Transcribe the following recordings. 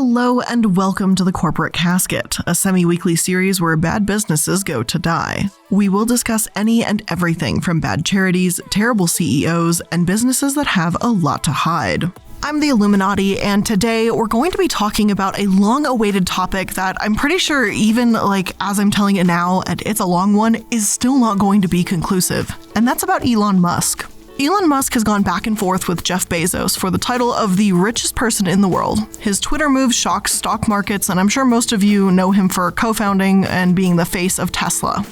Hello and welcome to the Corporate Casket, a semi-weekly series where bad businesses go to die. We will discuss any and everything from bad charities, terrible CEOs, and businesses that have a lot to hide. I'm the Illuminaughtii, and today we're going to be talking about a long-awaited topic that I'm pretty sure even as I'm telling it now, and it's a long one, is still not going to be conclusive. And that's about Elon Musk. Elon Musk has gone back and forth with Jeff Bezos for the title of the richest person in the world. His Twitter move shocked stock markets, and I'm sure most of you know him for co-founding and being the face of Tesla.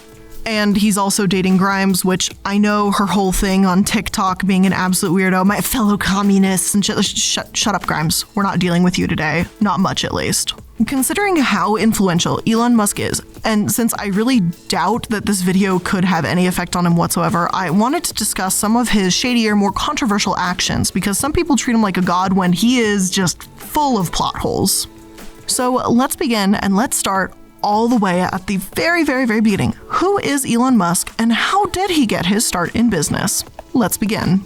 And he's also dating Grimes, which I know her whole thing on TikTok being an absolute weirdo. My fellow communists and shit. Shut up, Grimes. We're not dealing with you today. Not much, at least. Considering how influential Elon Musk is, and since I really doubt that this video could have any effect on him whatsoever, I wanted to discuss some of his shadier, more controversial actions, because some people treat him like a god when he is just full of plot holes. So let's begin, and let's start all the way at the very, very, very beginning. Who is Elon Musk, and how did he get his start in business? Let's begin.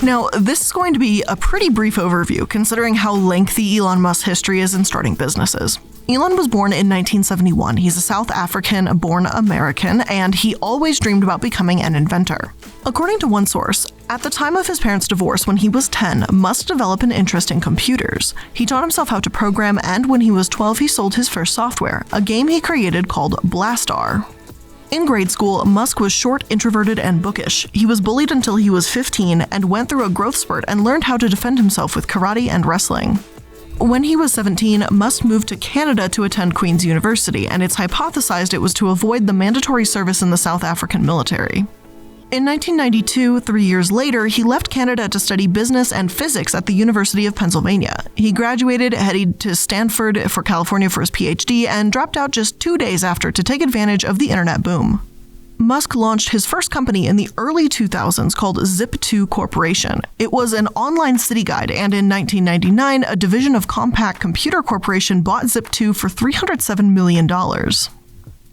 Now, this is going to be a pretty brief overview, considering how lengthy Elon Musk's history is in starting businesses. Elon was born in 1971. He's a South African-born American, and he always dreamed about becoming an inventor. According to one source, at the time of his parents' divorce when he was 10, Musk developed an interest in computers. He taught himself how to program, and when he was 12, he sold his first software, a game he created called Blastar. In grade school, Musk was short, introverted, and bookish. He was bullied until he was 15 and went through a growth spurt and learned how to defend himself with karate and wrestling. When he was 17, Musk moved to Canada to attend Queen's University, and it's hypothesized it was to avoid the mandatory service in the South African military. In 1992, 3 years later, he left Canada to study business and physics at the University of Pennsylvania. He graduated, headed to Stanford for California for his PhD, and dropped out just 2 days after to take advantage of the internet boom. Musk launched his first company in the early 2000s called Zip2 Corporation. It was an online city guide, and in 1999, a division of Compaq Computer Corporation bought Zip2 for $307 million.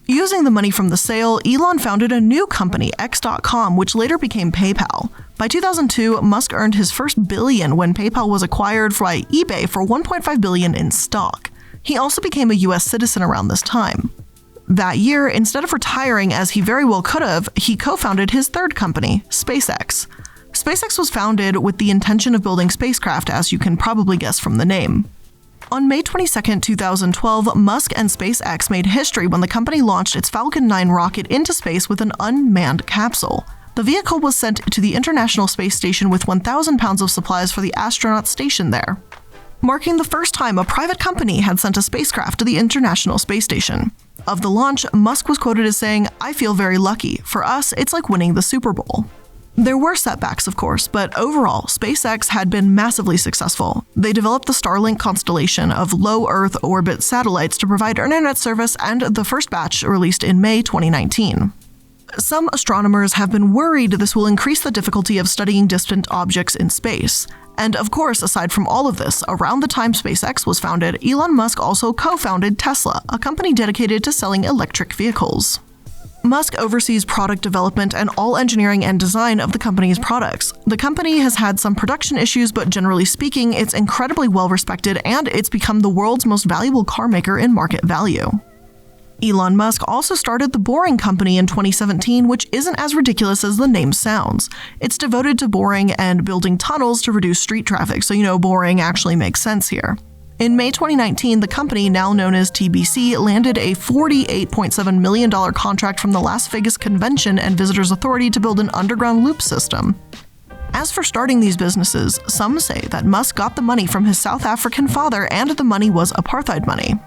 Using the money from the sale, Elon founded a new company, X.com, which later became PayPal. By 2002, Musk earned his first billion when PayPal was acquired by eBay for $1.5 billion in stock. He also became a US citizen around this time. That year, instead of retiring as he very well could have, he co-founded his third company, SpaceX. SpaceX was founded with the intention of building spacecraft, as you can probably guess from the name. On May 22, 2012, Musk and SpaceX made history when the company launched its Falcon 9 rocket into space with an unmanned capsule. The vehicle was sent to the International Space Station with 1,000 pounds of supplies for the astronauts stationed there, marking the first time a private company had sent a spacecraft to the International Space Station. Of the launch, Musk was quoted as saying, "I feel very lucky. For us, it's like winning the Super Bowl." There were setbacks, of course, but overall, SpaceX had been massively successful. They developed the Starlink constellation of low Earth orbit satellites to provide internet service, and the first batch released in May 2019. Some astronomers have been worried this will increase the difficulty of studying distant objects in space. And of course, aside from all of this, around the time SpaceX was founded, Elon Musk also co-founded Tesla, a company dedicated to selling electric vehicles. Musk oversees product development and all engineering and design of the company's products. The company has had some production issues, but generally speaking, it's incredibly well respected, and it's become the world's most valuable car maker in market value. Elon Musk also started the Boring Company in 2017, which isn't as ridiculous as the name sounds. It's devoted to boring and building tunnels to reduce street traffic, so boring actually makes sense here. In May 2019, the company, now known as TBC, landed a $48.7 million contract from the Las Vegas Convention and Visitors Authority to build an underground loop system. As for starting these businesses, some say that Musk got the money from his South African father, and the money was apartheid money.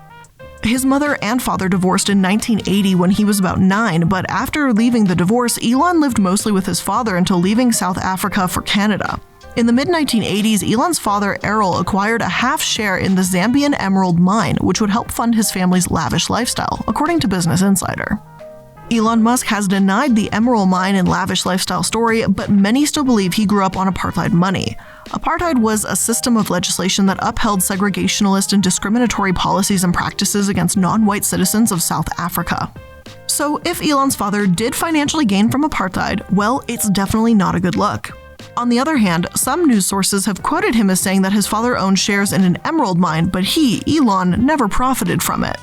His mother and father divorced in 1980 when he was about 9, but after leaving the divorce, Elon lived mostly with his father until leaving South Africa for Canada. In the mid-1980s, Elon's father, Errol, acquired a half share in the Zambian emerald mine, which would help fund his family's lavish lifestyle, according to Business Insider. Elon Musk has denied the Emerald Mine and lavish lifestyle story, but many still believe he grew up on apartheid money. Apartheid was a system of legislation that upheld segregationist and discriminatory policies and practices against non-white citizens of South Africa. So if Elon's father did financially gain from apartheid, well, it's definitely not a good look. On the other hand, some news sources have quoted him as saying that his father owned shares in an emerald mine, but he, Elon, never profited from it.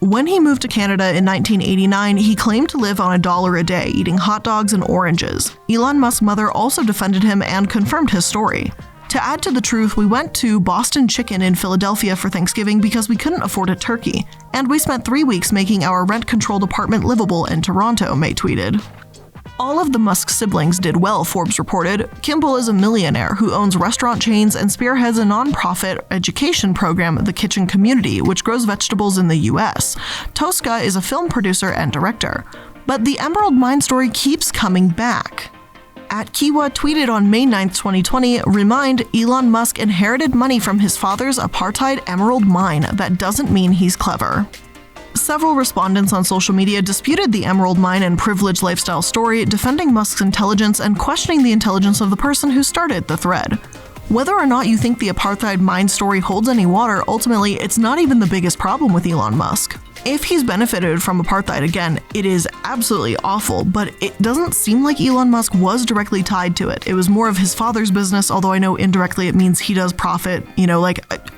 When he moved to Canada in 1989, he claimed to live on $1 a day, eating hot dogs and oranges. Elon Musk's mother also defended him and confirmed his story. To add to the truth, we went to Boston Chicken in Philadelphia for Thanksgiving because we couldn't afford a turkey, and we spent 3 weeks making our rent-controlled apartment livable in Toronto, May tweeted. All of the Musk siblings did well, Forbes reported. Kimball is a millionaire who owns restaurant chains and spearheads a nonprofit education program, The Kitchen Community, which grows vegetables in the US. Tosca is a film producer and director. But the Emerald Mine story keeps coming back. @Kiwa tweeted on May 9, 2020, remind Elon Musk inherited money from his father's apartheid emerald mine. That doesn't mean he's clever. Several respondents on social media disputed the Emerald Mine and privileged lifestyle story, defending Musk's intelligence and questioning the intelligence of the person who started the thread. Whether or not you think the apartheid mine story holds any water, ultimately, it's not even the biggest problem with Elon Musk. If he's benefited from apartheid, again, it is absolutely awful, but it doesn't seem like Elon Musk was directly tied to it. It was more of his father's business, although I know indirectly it means he does profit.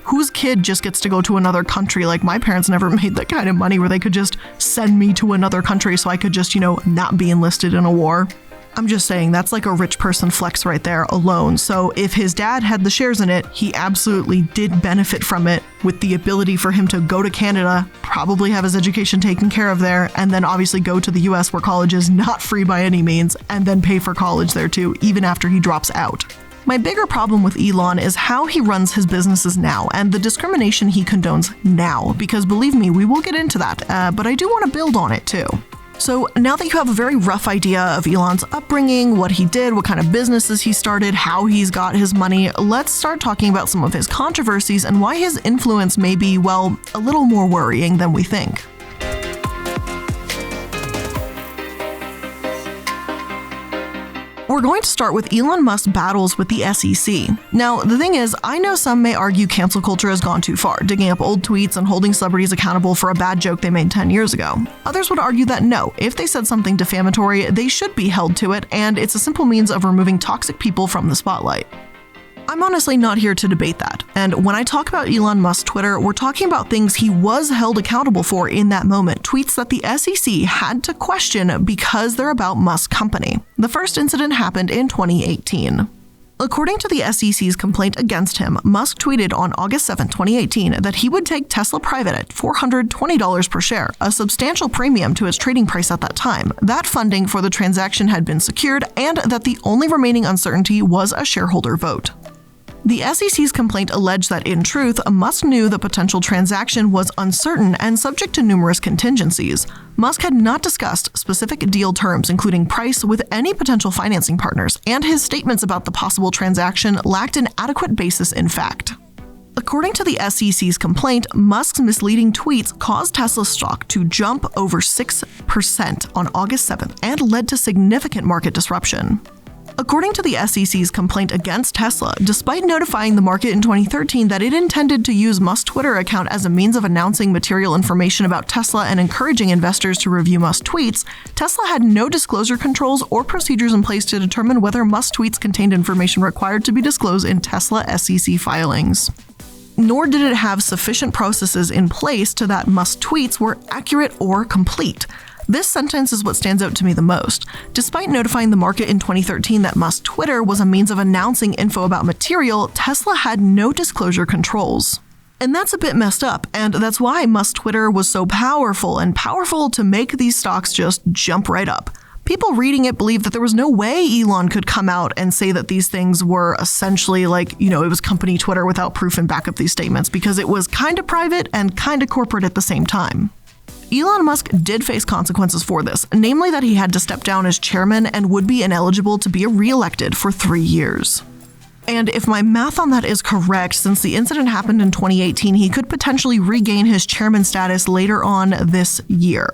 Whose kid just gets to go to another country? Like, my parents never made that kind of money where they could just send me to another country so I could just, not be enlisted in a war. I'm just saying, that's like a rich person flex right there alone. So if his dad had the shares in it, he absolutely did benefit from it, with the ability for him to go to Canada, probably have his education taken care of there, and then obviously go to the US where college is not free by any means, and then pay for college there too, even after he drops out. My bigger problem with Elon is how he runs his businesses now and the discrimination he condones now, because believe me, we will get into that, but I do want to build on it too. So now that you have a very rough idea of Elon's upbringing, what he did, what kind of businesses he started, how he's got his money, let's start talking about some of his controversies and why his influence may be, well, a little more worrying than we think. We're going to start with Elon Musk's battles with the SEC. Now, the thing is, I know some may argue cancel culture has gone too far, digging up old tweets and holding celebrities accountable for a bad joke they made 10 years ago. Others would argue that no, if they said something defamatory, they should be held to it, and it's a simple means of removing toxic people from the spotlight. I'm honestly not here to debate that, and when I talk about Elon Musk's Twitter, we're talking about things he was held accountable for in that moment, tweets that the SEC had to question because they're about Musk's company. The first incident happened in 2018. According to the SEC's complaint against him, Musk tweeted on August 7, 2018, that he would take Tesla private at $420 per share, a substantial premium to its trading price at that time. That funding for the transaction had been secured, and that the only remaining uncertainty was a shareholder vote. The SEC's complaint alleged that, in truth, Musk knew the potential transaction was uncertain and subject to numerous contingencies. Musk had not discussed specific deal terms, including price, with any potential financing partners, and his statements about the possible transaction lacked an adequate basis in fact. According to the SEC's complaint, Musk's misleading tweets caused Tesla stock to jump over 6% on August 7th and led to significant market disruption. According to the SEC's complaint against Tesla, despite notifying the market in 2013 that it intended to use Musk's Twitter account as a means of announcing material information about Tesla and encouraging investors to review Musk's tweets, Tesla had no disclosure controls or procedures in place to determine whether Musk's tweets contained information required to be disclosed in Tesla SEC filings. Nor did it have sufficient processes in place to that Musk's tweets were accurate or complete. This sentence is what stands out to me the most. Despite notifying the market in 2013 that Musk's Twitter was a means of announcing info about material, Tesla had no disclosure controls. And that's a bit messed up, and that's why Musk's Twitter was so powerful to make these stocks just jump right up. People reading it believed that there was no way Elon could come out and say that these things were essentially it was company Twitter without proof and back up these statements, because it was kind of private and kind of corporate at the same time. Elon Musk did face consequences for this, namely that he had to step down as chairman and would be ineligible to be re-elected for 3 years. And if my math on that is correct, since the incident happened in 2018, he could potentially regain his chairman status later on this year.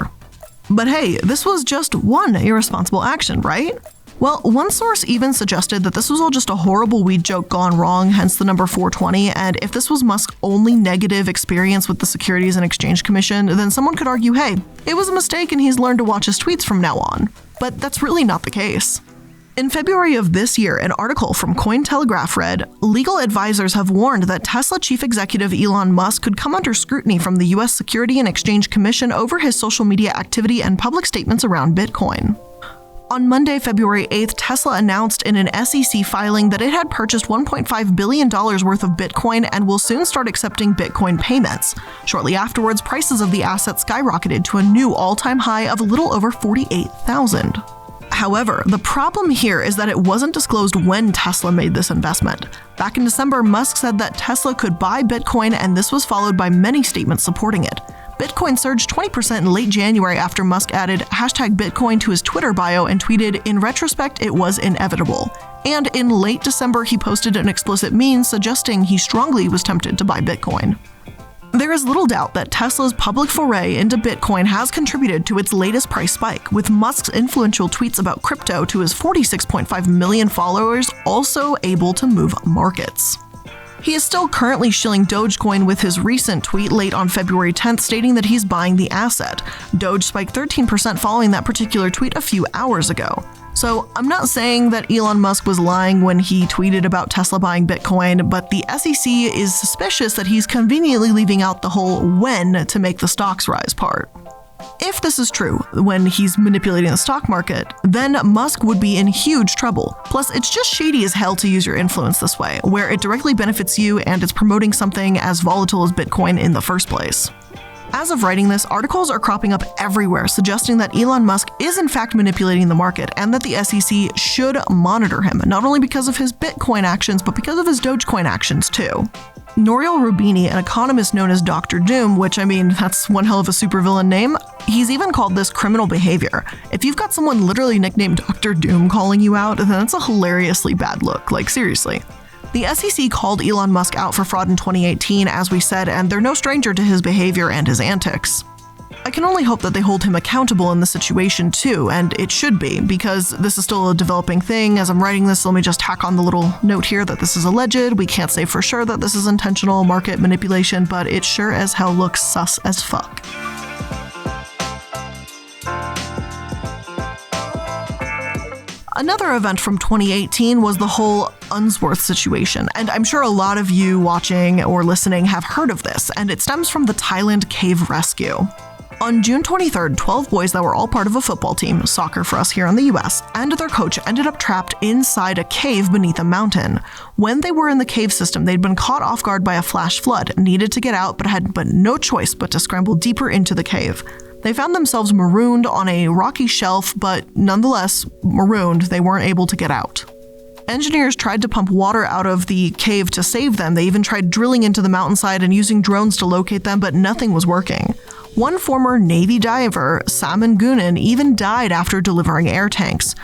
But hey, this was just one irresponsible action, right? Well, one source even suggested that this was all just a horrible weed joke gone wrong, hence the number 420, and if this was Musk's only negative experience with the Securities and Exchange Commission, then someone could argue, hey, it was a mistake and he's learned to watch his tweets from now on. But that's really not the case. In February of this year, an article from Cointelegraph read, legal advisors have warned that Tesla chief executive Elon Musk could come under scrutiny from the U.S. Securities and Exchange Commission over his social media activity and public statements around Bitcoin. On Monday, February 8th, Tesla announced in an SEC filing that it had purchased $1.5 billion worth of Bitcoin and will soon start accepting Bitcoin payments. Shortly afterwards, prices of the asset skyrocketed to a new all-time high of a little over $48,000. However, the problem here is that it wasn't disclosed when Tesla made this investment. Back in December, Musk said that Tesla could buy Bitcoin, and this was followed by many statements supporting it. Bitcoin surged 20% in late January after Musk added #Bitcoin to his Twitter bio and tweeted, "In retrospect, it was inevitable." And in late December, he posted an explicit meme suggesting he strongly was tempted to buy Bitcoin. There is little doubt that Tesla's public foray into Bitcoin has contributed to its latest price spike, with Musk's influential tweets about crypto to his 46.5 million followers also able to move markets. He is still currently shilling Dogecoin with his recent tweet late on February 10th stating that he's buying the asset. Doge spiked 13% following that particular tweet a few hours ago. So I'm not saying that Elon Musk was lying when he tweeted about Tesla buying Bitcoin, but the SEC is suspicious that he's conveniently leaving out the whole when to make the stocks rise part. If this is true, when he's manipulating the stock market, then Musk would be in huge trouble. Plus, it's just shady as hell to use your influence this way, where it directly benefits you and it's promoting something as volatile as Bitcoin in the first place. As of writing this, articles are cropping up everywhere suggesting that Elon Musk is in fact manipulating the market and that the SEC should monitor him, not only because of his Bitcoin actions, but because of his Dogecoin actions too. Nouriel Roubini, an economist known as Dr. Doom, which that's one hell of a supervillain name, he's even called this criminal behavior. If you've got someone literally nicknamed Dr. Doom calling you out, then that's a hilariously bad look, like seriously. The SEC called Elon Musk out for fraud in 2018, as we said, and they're no stranger to his behavior and his antics. I can only hope that they hold him accountable in the situation too, and it should be, because this is still a developing thing. As I'm writing this, let me just tack on the little note here that this is alleged. We can't say for sure that this is intentional market manipulation, but it sure as hell looks sus as fuck. Another event from 2018 was the whole Unsworth situation, and I'm sure a lot of you watching or listening have heard of this, and it stems from the Thailand cave rescue. On June 23rd, 12 boys that were all part of a football team, soccer for us here in the US, and their coach ended up trapped inside a cave beneath a mountain. When they were in the cave system, they'd been caught off guard by a flash flood, needed to get out, but had no choice but to scramble deeper into the cave. They found themselves marooned on a rocky shelf, but nonetheless, marooned, they weren't able to get out. Engineers tried to pump water out of the cave to save them. They even tried drilling into the mountainside and using drones to locate them, but nothing was working. One former Navy diver, Salman Gunan, even died after delivering air tanks.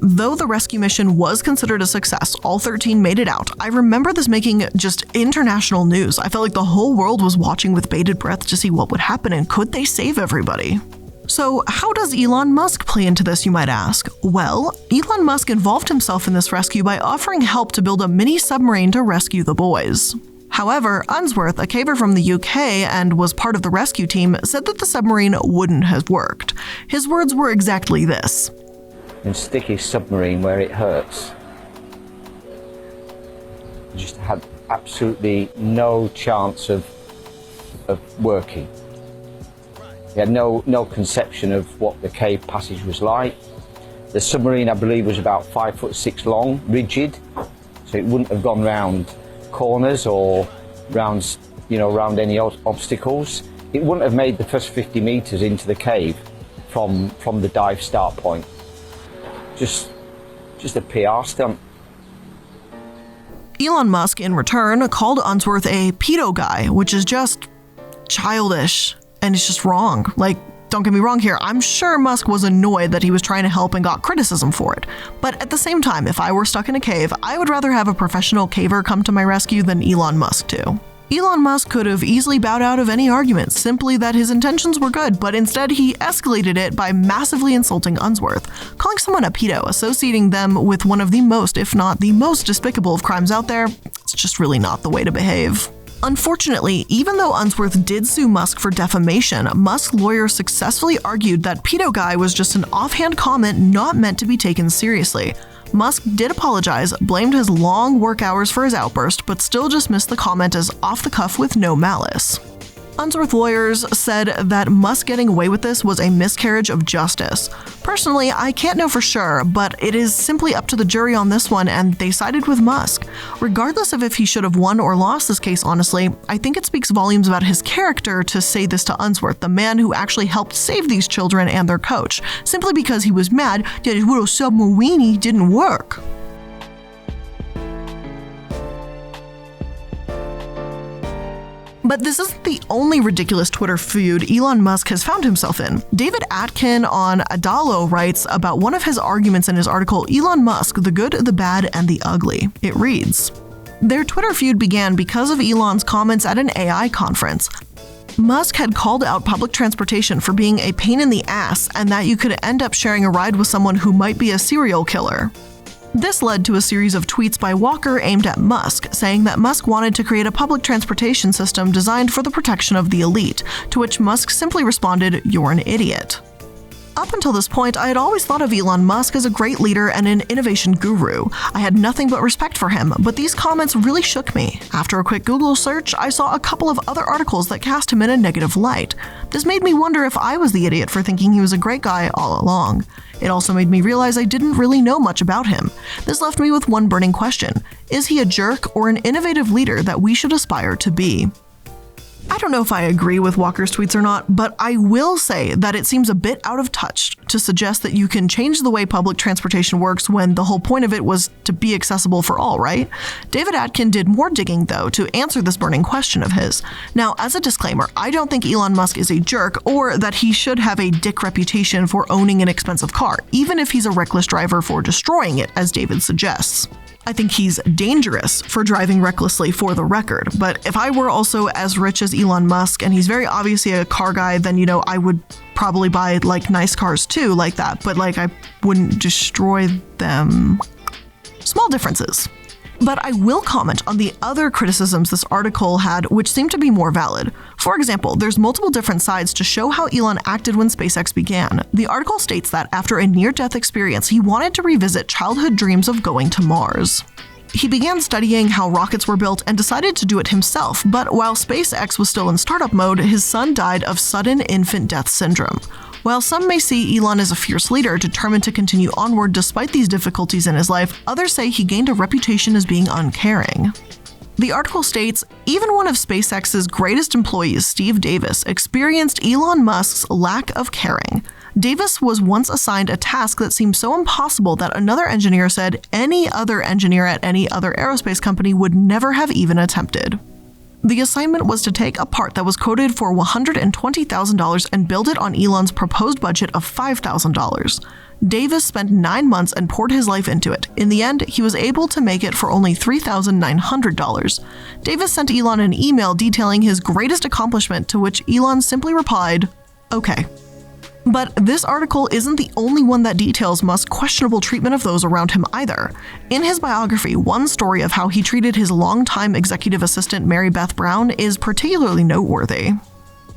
Though the rescue mission was considered a success, all 13 made it out. I remember this making just international news. I felt like the whole world was watching with bated breath to see what would happen and could they save everybody. So how does Elon Musk play into this, you might ask? Well, Elon Musk involved himself in this rescue by offering help to build a mini submarine to rescue the boys. However, Unsworth, a caver from the UK and was part of the rescue team, said that the submarine wouldn't have worked. His words were exactly this. And stick his submarine where it hurts. Just had absolutely no chance of working. He had no conception of what the cave passage was like. The submarine, I believe, was about 5'6" long, rigid, so it wouldn't have gone round corners or round any obstacles. It wouldn't have made the first 50 meters into the cave from the dive start point. Just a PR stunt. Elon Musk, in return, called Unsworth a pedo guy, which is just childish, and it's just wrong. Like, don't get me wrong here, I'm sure Musk was annoyed that he was trying to help and got criticism for it. But at the same time, if I were stuck in a cave, I would rather have a professional caver come to my rescue than Elon Musk too. Elon Musk could have easily bowed out of any argument, simply that his intentions were good, but instead he escalated it by massively insulting Unsworth, calling someone a pedo, associating them with one of the most, if not the most despicable of crimes out there. It's just really not the way to behave. Unfortunately, even though Unsworth did sue Musk for defamation, Musk's lawyer successfully argued that pedo guy was just an offhand comment not meant to be taken seriously. Musk did apologize, blamed his long work hours for his outburst, but still dismissed the comment as off the cuff with no malice. Unsworth lawyers said that Musk getting away with this was a miscarriage of justice. Personally, I can't know for sure, but it is simply up to the jury on this one, and they sided with Musk. Regardless of if he should have won or lost this case, honestly, I think it speaks volumes about his character to say this to Unsworth, the man who actually helped save these children and their coach, simply because he was mad that his little submarine didn't work. But this isn't the only ridiculous Twitter feud Elon Musk has found himself in. David Atkin on Adalo writes about one of his arguments in his article, Elon Musk, the Good, the Bad, and the Ugly. It reads, "Their Twitter feud began because of Elon's comments at an AI conference. Musk had called out public transportation for being a pain in the ass and that you could end up sharing a ride with someone who might be a serial killer. This led to a series of tweets by Walker aimed at Musk, saying that Musk wanted to create a public transportation system designed for the protection of the elite, to which Musk simply responded, 'You're an idiot.' Up until this point, I had always thought of Elon Musk as a great leader and an innovation guru. I had nothing but respect for him, but these comments really shook me. After a quick Google search, I saw a couple of other articles that cast him in a negative light. This made me wonder if I was the idiot for thinking he was a great guy all along. It also made me realize I didn't really know much about him. This left me with one burning question. Is he a jerk or an innovative leader that we should aspire to be?" I don't know if I agree with Walker's tweets or not, but I will say that it seems a bit out of touch to suggest that you can change the way public transportation works when the whole point of it was to be accessible for all, right? David Atkin did more digging, though, to answer this burning question of his. Now, as a disclaimer, I don't think Elon Musk is a jerk or that he should have a dick reputation for owning an expensive car, even if he's a reckless driver for destroying it, as David suggests. I think he's dangerous for driving recklessly, for the record, but if I were also as rich as Elon Musk and he's very obviously a car guy, then, I would probably buy nice cars too, like that, but I wouldn't destroy them. Small differences. But I will comment on the other criticisms this article had, which seem to be more valid. For example, there's multiple different sides to show how Elon acted when SpaceX began. The article states that after a near-death experience, he wanted to revisit childhood dreams of going to Mars. He began studying how rockets were built and decided to do it himself, but while SpaceX was still in startup mode, his son died of sudden infant death syndrome. While some may see Elon as a fierce leader determined to continue onward despite these difficulties in his life, others say he gained a reputation as being uncaring. The article states, even one of SpaceX's greatest employees, Steve Davis, experienced Elon Musk's lack of caring. Davis was once assigned a task that seemed so impossible that another engineer said any other engineer at any other aerospace company would never have even attempted. The assignment was to take a part that was quoted for $120,000 and build it on Elon's proposed budget of $5,000. Davis spent 9 months and poured his life into it. In the end, he was able to make it for only $3,900. Davis sent Elon an email detailing his greatest accomplishment, to which Elon simply replied, "Okay." But this article isn't the only one that details Musk's questionable treatment of those around him either. In his biography, one story of how he treated his longtime executive assistant Mary Beth Brown is particularly noteworthy.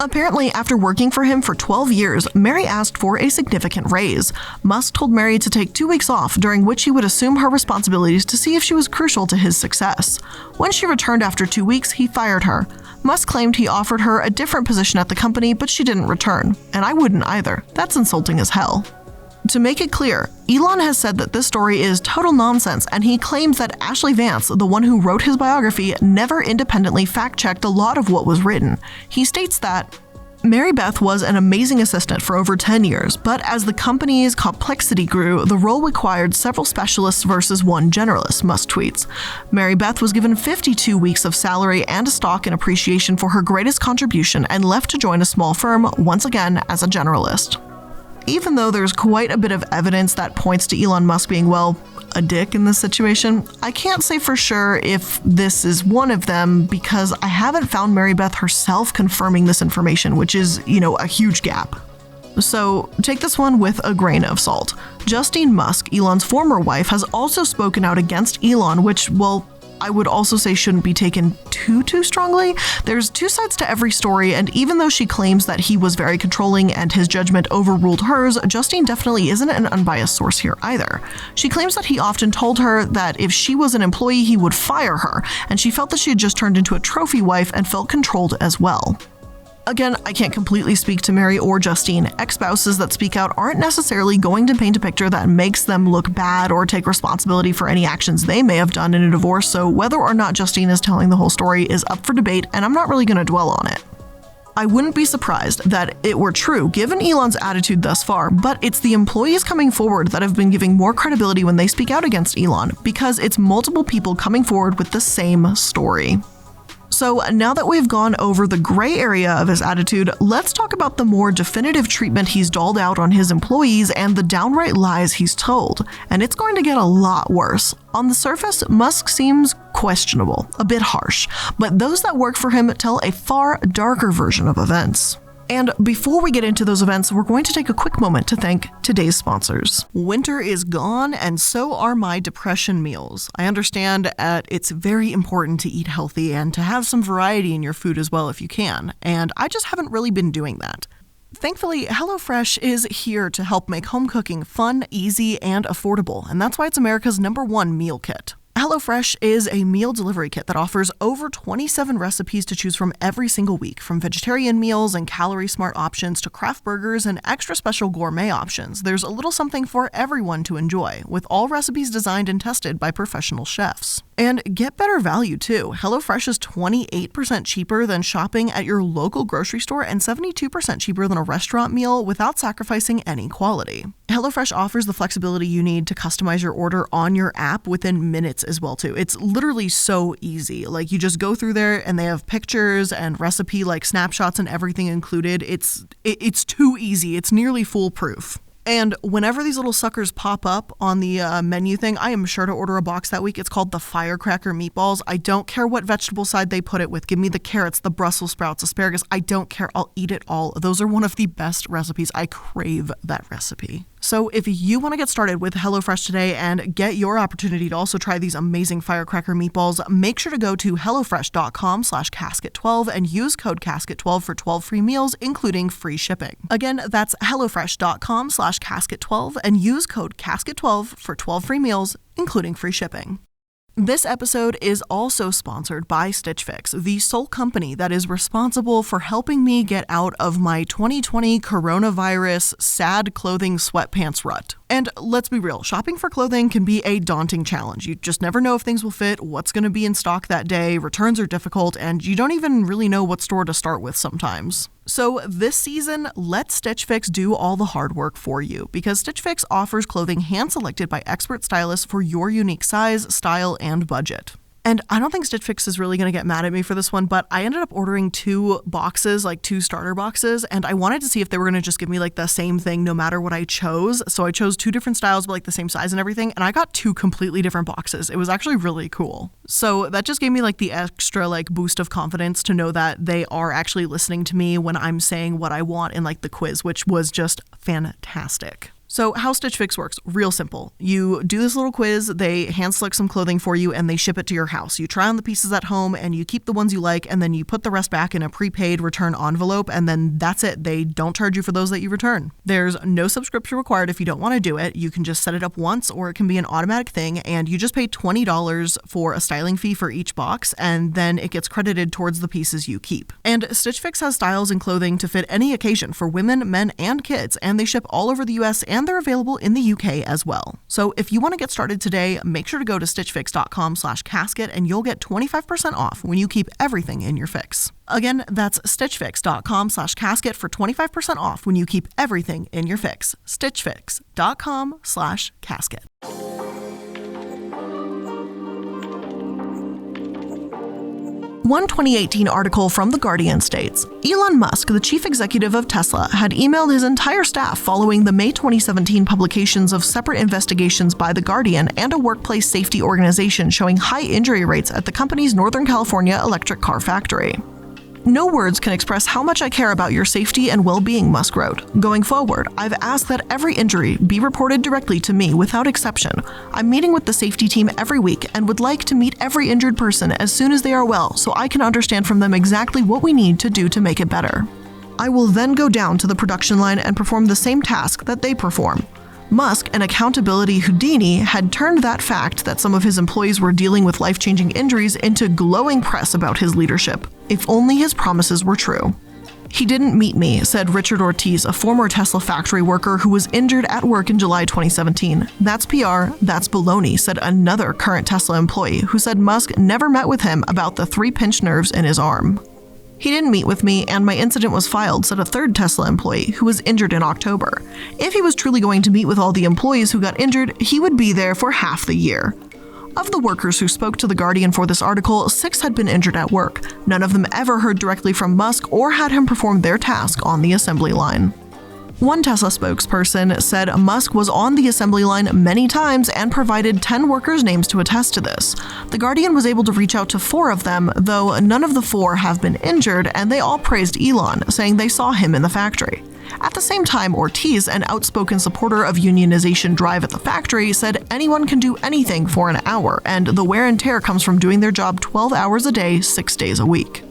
Apparently, after working for him for 12 years, Mary asked for a significant raise. Musk told Mary to take 2 weeks off, during which he would assume her responsibilities to see if she was crucial to his success. When she returned after 2 weeks, he fired her. Musk claimed he offered her a different position at the company, but she didn't return. And I wouldn't either. That's insulting as hell. To make it clear, Elon has said that this story is total nonsense, and he claims that Ashley Vance, the one who wrote his biography, never independently fact-checked a lot of what was written. He states that Mary Beth was an amazing assistant for over 10 years, but as the company's complexity grew, the role required several specialists versus one generalist, Musk tweets. Mary Beth was given 52 weeks of salary and a stock in appreciation for her greatest contribution and left to join a small firm, once again as a generalist. even though there's quite a bit of evidence that points to Elon Musk being, well, a dick in this situation, I can't say for sure if this is one of them because I haven't found Mary Beth herself confirming this information, which is, a huge gap. So take this one with a grain of salt. Justine Musk, Elon's former wife, has also spoken out against Elon, which, well, I would also say shouldn't be taken too strongly. There's two sides to every story, and even though she claims that he was very controlling and his judgment overruled hers, Justine definitely isn't an unbiased source here either. She claims that he often told her that if she was an employee, he would fire her, and she felt that she had just turned into a trophy wife and felt controlled as well. Again, I can't completely speak to Mary or Justine. Ex-spouses that speak out aren't necessarily going to paint a picture that makes them look bad or take responsibility for any actions they may have done in a divorce, so whether or not Justine is telling the whole story is up for debate, and I'm not really going to dwell on it. I wouldn't be surprised that it were true given Elon's attitude thus far, but it's the employees coming forward that have been giving more credibility when they speak out against Elon, because it's multiple people coming forward with the same story. So now that we've gone over the gray area of his attitude, let's talk about the more definitive treatment he's doled out on his employees and the downright lies he's told. And it's going to get a lot worse. On the surface, Musk seems questionable, a bit harsh, but those that work for him tell a far darker version of events. And before we get into those events, we're going to take a quick moment to thank today's sponsors. Winter is gone, and so are my depression meals. I understand that it's very important to eat healthy and to have some variety in your food as well if you can, and I just haven't really been doing that. Thankfully, HelloFresh is here to help make home cooking fun, easy, and affordable, and that's why it's America's #1 meal kit. HelloFresh is a meal delivery kit that offers over 27 recipes to choose from every single week, from vegetarian meals and calorie-smart options to craft burgers and extra special gourmet options. There's a little something for everyone to enjoy, with all recipes designed and tested by professional chefs. And get better value too. HelloFresh is 28% cheaper than shopping at your local grocery store and 72% cheaper than a restaurant meal without sacrificing any quality. HelloFresh offers the flexibility you need to customize your order on your app within minutes as well too. It's literally so easy. Like, you just go through there and they have pictures and recipe snapshots and everything included. It's too easy. It's nearly foolproof. And whenever these little suckers pop up on the menu thing, I am sure to order a box that week. It's called the Firecracker Meatballs. I don't care what vegetable side they put it with. Give me the carrots, the Brussels sprouts, asparagus. I don't care. I'll eat it all. Those are one of the best recipes. I crave that recipe. So if you want to get started with HelloFresh today and get your opportunity to also try these amazing Firecracker Meatballs, make sure to go to HelloFresh.com/Casket12 and use code Casket12 for 12 free meals, including free shipping. Again, that's HelloFresh.com/Casket12 and use code Casket12 for 12 free meals, including free shipping. This episode is also sponsored by Stitch Fix, the sole company that is responsible for helping me get out of my 2020 coronavirus sad clothing sweatpants rut. And let's be real, shopping for clothing can be a daunting challenge. You just never know if things will fit, what's going to be in stock that day, returns are difficult, and you don't even really know what store to start with sometimes. So this season, let Stitch Fix do all the hard work for you, because Stitch Fix offers clothing hand-selected by expert stylists for your unique size, style, and budget. And I don't think Stitch Fix is really going to get mad at me for this one, but I ended up ordering 2 boxes, 2 starter boxes, and I wanted to see if they were going to just give me the same thing no matter what I chose. So I chose 2 different styles, but the same size and everything, and I got 2 completely different boxes. It was actually really cool. So that just gave me the extra boost of confidence to know that they are actually listening to me when I'm saying what I want in the quiz, which was just fantastic. So how Stitch Fix works, real simple. You do this little quiz, they hand select some clothing for you, and they ship it to your house. You try on the pieces at home, and you keep the ones you like, and then you put the rest back in a prepaid return envelope, and then that's it. They don't charge you for those that you return. There's no subscription required if you don't want to do it. You can just set it up once, or it can be an automatic thing, and you just pay $20 for a styling fee for each box, and then it gets credited towards the pieces you keep. And Stitch Fix has styles and clothing to fit any occasion for women, men, and kids, and they ship all over the US, and they're available in the UK as well. So if you want to get started today, make sure to go to stitchfix.com/casket and you'll get 25% off when you keep everything in your fix. Again, that's stitchfix.com/casket for 25% off when you keep everything in your fix. stitchfix.com/casket. One 2018 article from The Guardian states, Elon Musk, the chief executive of Tesla, had emailed his entire staff following the May 2017 publications of separate investigations by The Guardian and a workplace safety organization showing high injury rates at the company's Northern California electric car factory. No words can express how much I care about your safety and well-being, Musk wrote. Going forward, I've asked that every injury be reported directly to me without exception. I'm meeting with the safety team every week and would like to meet every injured person as soon as they are well so I can understand from them exactly what we need to do to make it better. I will then go down to the production line and perform the same task that they perform. Musk, an accountability Houdini, had turned that fact that some of his employees were dealing with life-changing injuries into glowing press about his leadership. If only his promises were true. He didn't meet me, said Richard Ortiz, a former Tesla factory worker who was injured at work in July 2017. That's PR, that's baloney, said another current Tesla employee who said Musk never met with him about the 3 pinched nerves in his arm. He didn't meet with me, and my incident was filed, said a third Tesla employee who was injured in October. If he was truly going to meet with all the employees who got injured, he would be there for half the year. Of the workers who spoke to The Guardian for this article, 6 had been injured at work. None of them ever heard directly from Musk or had him perform their task on the assembly line. One Tesla spokesperson said Musk was on the assembly line many times and provided 10 workers' names to attest to this. The Guardian was able to reach out to 4 of them, though none of the 4 have been injured, and they all praised Elon, saying they saw him in the factory. At the same time, Ortiz, an outspoken supporter of unionization drive at the factory, said anyone can do anything for an hour, and the wear and tear comes from doing their job 12 hours a day, 6 days a week.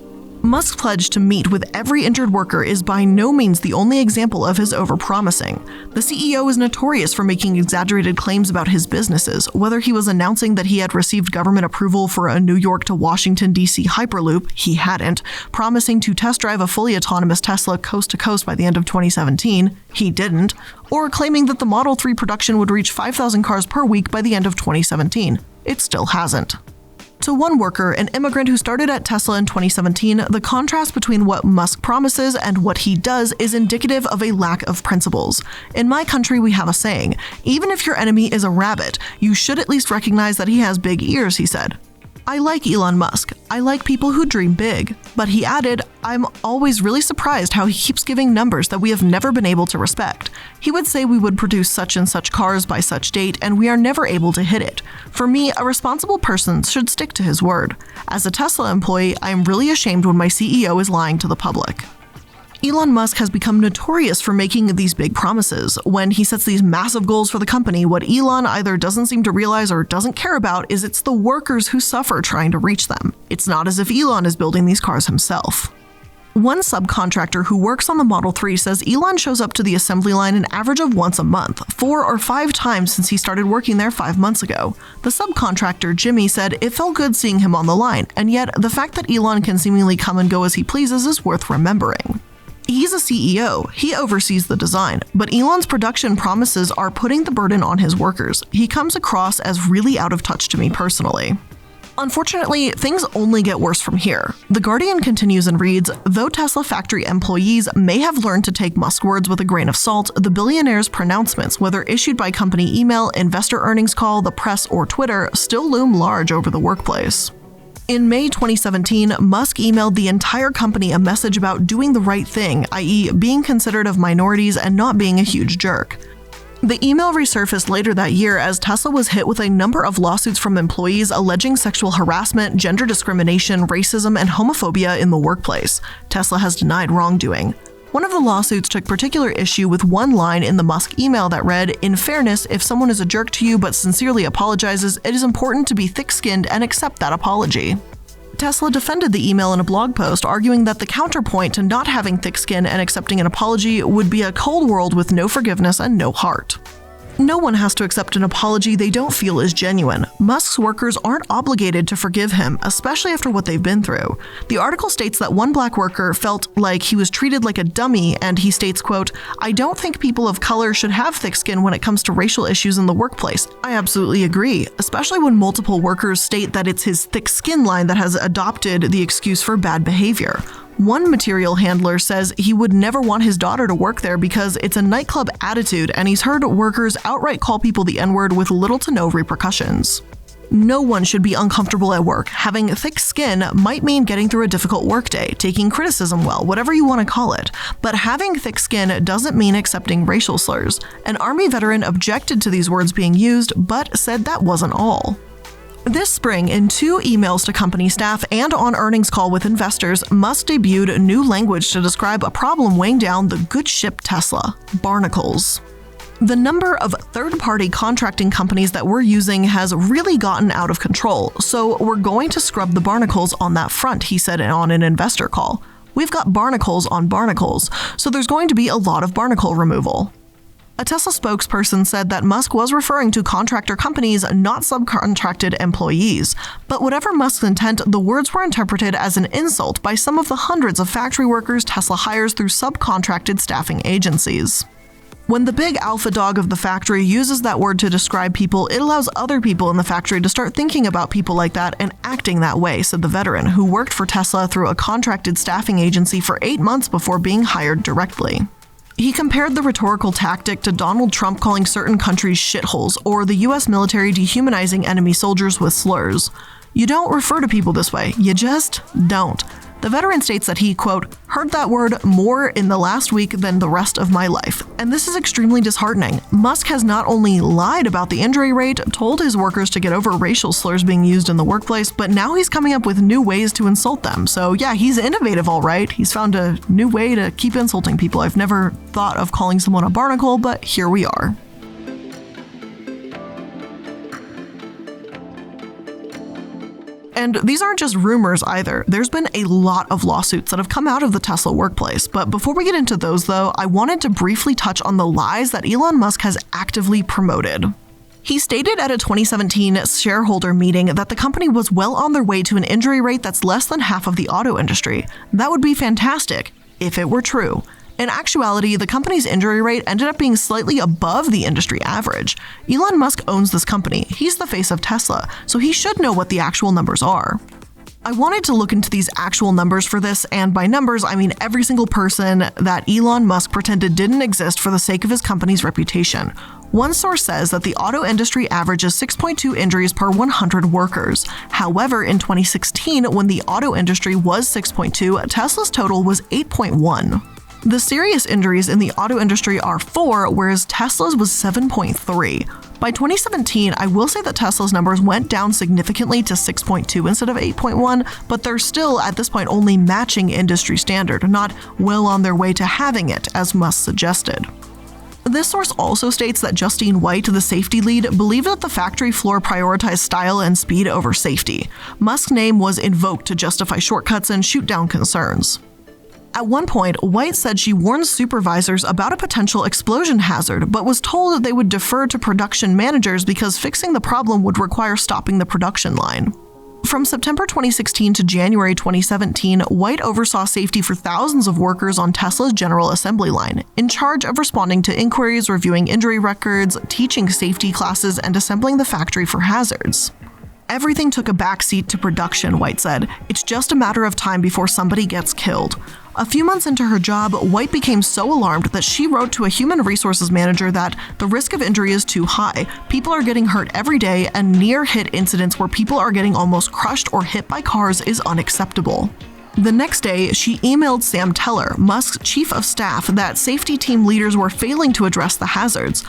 Musk's pledge to meet with every injured worker is by no means the only example of his overpromising. The CEO is notorious for making exaggerated claims about his businesses, whether he was announcing that he had received government approval for a New York to Washington, D.C. Hyperloop, he hadn't, promising to test drive a fully autonomous Tesla coast to coast by the end of 2017, he didn't, or claiming that the Model 3 production would reach 5,000 cars per week by the end of 2017. It still hasn't. To one worker, an immigrant who started at Tesla in 2017, the contrast between what Musk promises and what he does is indicative of a lack of principles. In my country, we have a saying, even if your enemy is a rabbit, you should at least recognize that he has big ears, he said. I like Elon Musk. I like people who dream big. But he added, I'm always really surprised how he keeps giving numbers that we have never been able to respect. He would say we would produce such and such cars by such date, and we are never able to hit it. For me, a responsible person should stick to his word. As a Tesla employee, I am really ashamed when my CEO is lying to the public. Elon Musk has become notorious for making these big promises. When he sets these massive goals for the company, what Elon either doesn't seem to realize or doesn't care about is it's the workers who suffer trying to reach them. It's not as if Elon is building these cars himself. One subcontractor who works on the Model 3 says Elon shows up to the assembly line an average of once a month, 4 or 5 times since he started working there 5 months ago. The subcontractor, Jimmy, said it felt good seeing him on the line, and yet the fact that Elon can seemingly come and go as he pleases is worth remembering. He's a CEO, he oversees the design, but Elon's production promises are putting the burden on his workers. He comes across as really out of touch to me personally. Unfortunately, things only get worse from here. The Guardian continues and reads, though Tesla factory employees may have learned to take Musk's words with a grain of salt, the billionaire's pronouncements, whether issued by company email, investor earnings call, the press, or Twitter, still loom large over the workplace. In May 2017, Musk emailed the entire company a message about doing the right thing, i.e., being considerate of minorities and not being a huge jerk. The email resurfaced later that year as Tesla was hit with a number of lawsuits from employees alleging sexual harassment, gender discrimination, racism, and homophobia in the workplace. Tesla has denied wrongdoing. One of the lawsuits took particular issue with one line in the Musk email that read, "In fairness, if someone is a jerk to you but sincerely apologizes, it is important to be thick-skinned and accept that apology." Tesla defended the email in a blog post, arguing that the counterpoint to not having thick skin and accepting an apology would be a cold world with no forgiveness and no heart. No one has to accept an apology they don't feel is genuine. Musk's workers aren't obligated to forgive him, especially after what they've been through. The article states that one black worker felt like he was treated like a dummy, and he states, quote, "I don't think people of color should have thick skin when it comes to racial issues in the workplace. I absolutely agree, especially when multiple workers state that it's his thick skin line that has adopted the excuse for bad behavior." One material handler says he would never want his daughter to work there because it's a nightclub attitude, and he's heard workers outright call people the N-word with little to no repercussions. No one should be uncomfortable at work. Having thick skin might mean getting through a difficult workday, taking criticism well, whatever you want to call it. But having thick skin doesn't mean accepting racial slurs. An Army veteran objected to these words being used, but said that wasn't all. This spring, in 2 emails to company staff and on earnings call with investors, Musk debuted new language to describe a problem weighing down the good ship Tesla: barnacles. The number of third-party contracting companies that we're using has really gotten out of control, so we're going to scrub the barnacles on that front, he said on an investor call. We've got barnacles on barnacles, so there's going to be a lot of barnacle removal. A Tesla spokesperson said that Musk was referring to contractor companies, not subcontracted employees. But whatever Musk's intent, the words were interpreted as an insult by some of the hundreds of factory workers Tesla hires through subcontracted staffing agencies. When the big alpha dog of the factory uses that word to describe people, it allows other people in the factory to start thinking about people like that and acting that way, said the veteran, who worked for Tesla through a contracted staffing agency for 8 months before being hired directly. He compared the rhetorical tactic to Donald Trump calling certain countries shitholes or the US military dehumanizing enemy soldiers with slurs. You don't refer to people this way, you just don't. The veteran states that he, quote, heard that word more in the last week than the rest of my life. And this is extremely disheartening. Musk has not only lied about the injury rate, told his workers to get over racial slurs being used in the workplace, but now he's coming up with new ways to insult them. So yeah, he's innovative, all right. He's found a new way to keep insulting people. I've never thought of calling someone a barnacle, but here we are. And these aren't just rumors either. There's been a lot of lawsuits that have come out of the Tesla workplace. But before we get into those though, I wanted to briefly touch on the lies that Elon Musk has actively promoted. He stated at a 2017 shareholder meeting that the company was well on their way to an injury rate that's less than half of the auto industry. That would be fantastic if it were true. In actuality, the company's injury rate ended up being slightly above the industry average. Elon Musk owns this company. He's the face of Tesla, so he should know what the actual numbers are. I wanted to look into these actual numbers for this, and by numbers, I mean every single person that Elon Musk pretended didn't exist for the sake of his company's reputation. One source says that the auto industry averages 6.2 injuries per 100 workers. However, in 2016, when the auto industry was 6.2, Tesla's total was 8.1. The serious injuries in the auto industry are 4, whereas Tesla's was 7.3. By 2017, I will say that Tesla's numbers went down significantly to 6.2 instead of 8.1, but they're still, at this point, only matching industry standard, not well on their way to having it, as Musk suggested. This source also states that Justine White, the safety lead, believed that the factory floor prioritized style and speed over safety. Musk's name was invoked to justify shortcuts and shoot down concerns. At one point, White said she warned supervisors about a potential explosion hazard, but was told that they would defer to production managers because fixing the problem would require stopping the production line. From September 2016 to January 2017, White oversaw safety for thousands of workers on Tesla's General Assembly line, in charge of responding to inquiries, reviewing injury records, teaching safety classes, and assembling the factory for hazards. Everything took a backseat to production, White said. It's just a matter of time before somebody gets killed. A few months into her job, White became so alarmed that she wrote to a human resources manager that the risk of injury is too high. People are getting hurt every day, and near-hit incidents where people are getting almost crushed or hit by cars is unacceptable. The next day, she emailed Sam Teller, Musk's chief of staff, that safety team leaders were failing to address the hazards.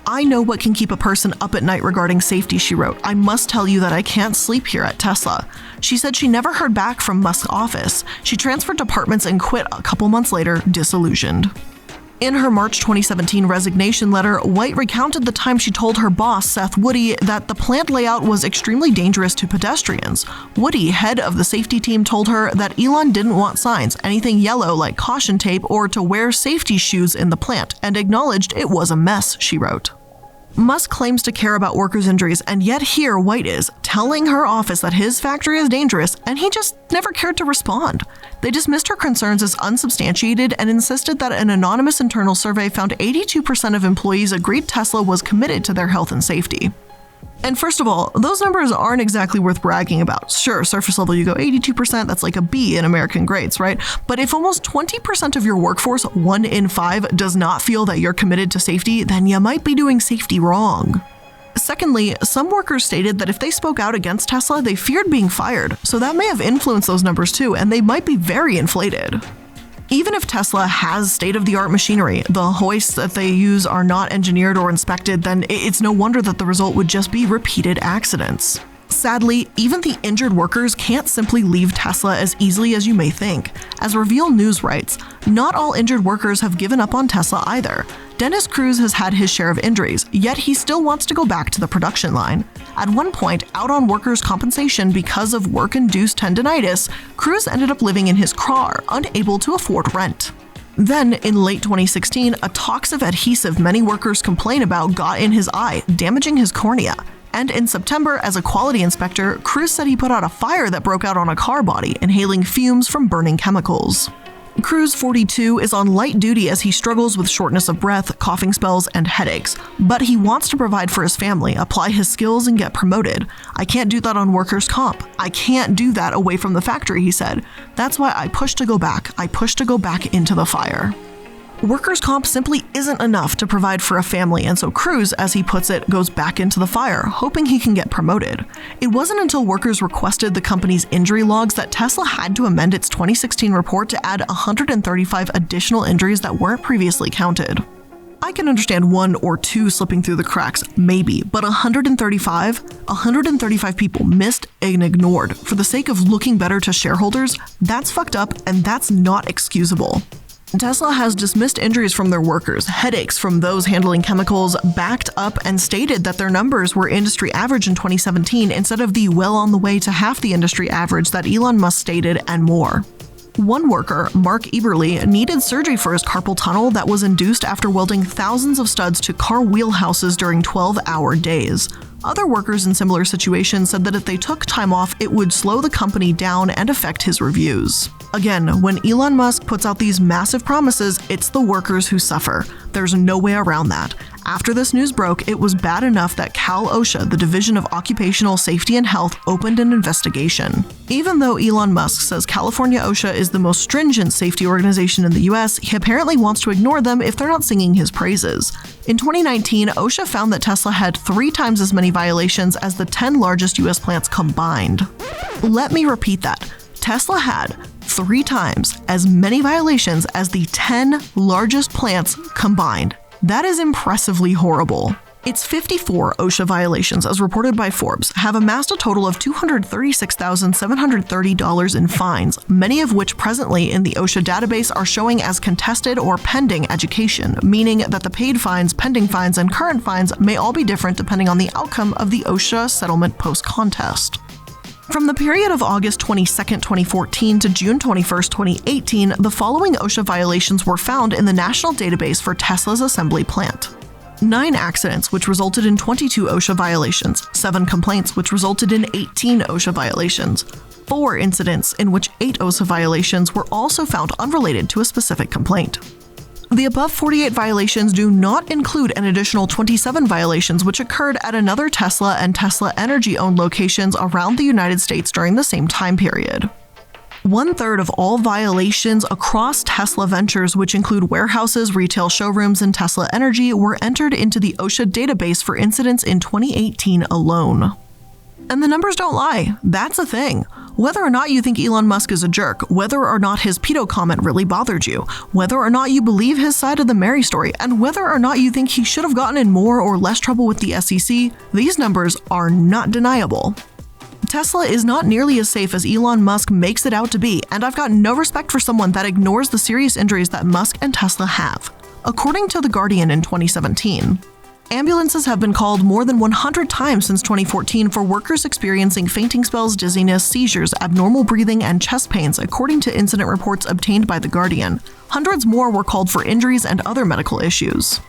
I know what can keep a person up at night regarding safety, she wrote. I must tell you that I can't sleep here at Tesla. She said she never heard back from Musk's office. She transferred departments and quit a couple months later, disillusioned. In her March 2017 resignation letter, White recounted the time she told her boss, Seth Woody, that the plant layout was extremely dangerous to pedestrians. Woody, head of the safety team, told her that Elon didn't want signs, anything yellow like caution tape, or to wear safety shoes in the plant, and acknowledged it was a mess, she wrote. Musk claims to care about workers' injuries, and yet here White is, telling her office that his factory is dangerous, and he just never cared to respond. They dismissed her concerns as unsubstantiated and insisted that an anonymous internal survey found 82% of employees agreed Tesla was committed to their health and safety. And first of all, those numbers aren't exactly worth bragging about. Sure, surface level you go 82%, that's like a B in American grades, right? But if almost 20% of your workforce, 1 in 5, does not feel that you're committed to safety, then you might be doing safety wrong. Secondly, some workers stated that if they spoke out against Tesla, they feared being fired, so that may have influenced those numbers too, and they might be very inflated. Even if Tesla has state-of-the-art machinery, the hoists that they use are not engineered or inspected, then it's no wonder that the result would just be repeated accidents. Sadly, even the injured workers can't simply leave Tesla as easily as you may think. As Reveal News writes, not all injured workers have given up on Tesla either. Dennis Cruz has had his share of injuries, yet he still wants to go back to the production line. At one point, out on workers' compensation because of work-induced tendinitis, Cruz ended up living in his car, unable to afford rent. Then, in late 2016, a toxic adhesive many workers complain about got in his eye, damaging his cornea. And in September, as a quality inspector, Cruz said he put out a fire that broke out on a car body, inhaling fumes from burning chemicals. Cruz, 42, is on light duty as he struggles with shortness of breath, coughing spells, and headaches. But he wants to provide for his family, apply his skills, and get promoted. I can't do that on workers' comp. I can't do that away from the factory, he said. That's why I push to go back. I push to go back into the fire. Workers' comp simply isn't enough to provide for a family, and so Cruz, as he puts it, goes back into the fire, hoping he can get promoted. It wasn't until workers requested the company's injury logs that Tesla had to amend its 2016 report to add 135 additional injuries that weren't previously counted. I can understand 1 or 2 slipping through the cracks, maybe, but 135 people missed and ignored for the sake of looking better to shareholders, that's fucked up and that's not excusable. Tesla has dismissed injuries from their workers, headaches from those handling chemicals, backed up and stated that their numbers were industry average in 2017 instead of the well on the way to half the industry average that Elon Musk stated, and more. One worker, Mark Eberly, needed surgery for his carpal tunnel that was induced after welding thousands of studs to car wheelhouses during 12-hour days. Other workers in similar situations said that if they took time off, it would slow the company down and affect his reviews. Again, when Elon Musk puts out these massive promises, it's the workers who suffer. There's no way around that. After this news broke, it was bad enough that OSHA, the Division of Occupational Safety and Health, opened an investigation. Even though Elon Musk says California OSHA is the most stringent safety organization in the US, he apparently wants to ignore them if they're not singing his praises. In 2019, OSHA found that Tesla had 3 times as many violations as the 10 largest US plants combined. Let me repeat that. Tesla had 3 times as many violations as the 10 largest plants combined. That is impressively horrible. Its 54 OSHA violations, as reported by Forbes, have amassed a total of $236,730 in fines, many of which presently in the OSHA database are showing as contested or pending education, meaning that the paid fines, pending fines, and current fines may all be different depending on the outcome of the OSHA settlement post-contest. From the period of August 22, 2014 to June 21, 2018, the following OSHA violations were found in the national database for Tesla's assembly plant. 9 accidents, which resulted in 22 OSHA violations, 7 complaints, which resulted in 18 OSHA violations, 4 incidents in which 8 OSHA violations were also found unrelated to a specific complaint. The above 48 violations do not include an additional 27 violations which occurred at another Tesla and Tesla Energy-owned locations around the United States during the same time period. 1/3 of all violations across Tesla ventures, which include warehouses, retail showrooms, and Tesla Energy, were entered into the OSHA database for incidents in 2018 alone. And the numbers don't lie. That's a thing. Whether or not you think Elon Musk is a jerk, whether or not his pedo comment really bothered you, whether or not you believe his side of the Mary story, and whether or not you think he should have gotten in more or less trouble with the SEC, these numbers are not deniable. Tesla is not nearly as safe as Elon Musk makes it out to be, and I've got no respect for someone that ignores the serious injuries that Musk and Tesla have. According to The Guardian in 2017, ambulances have been called more than 100 times since 2014 for workers experiencing fainting spells, dizziness, seizures, abnormal breathing, and chest pains, according to incident reports obtained by The Guardian. Hundreds more were called for injuries and other medical issues.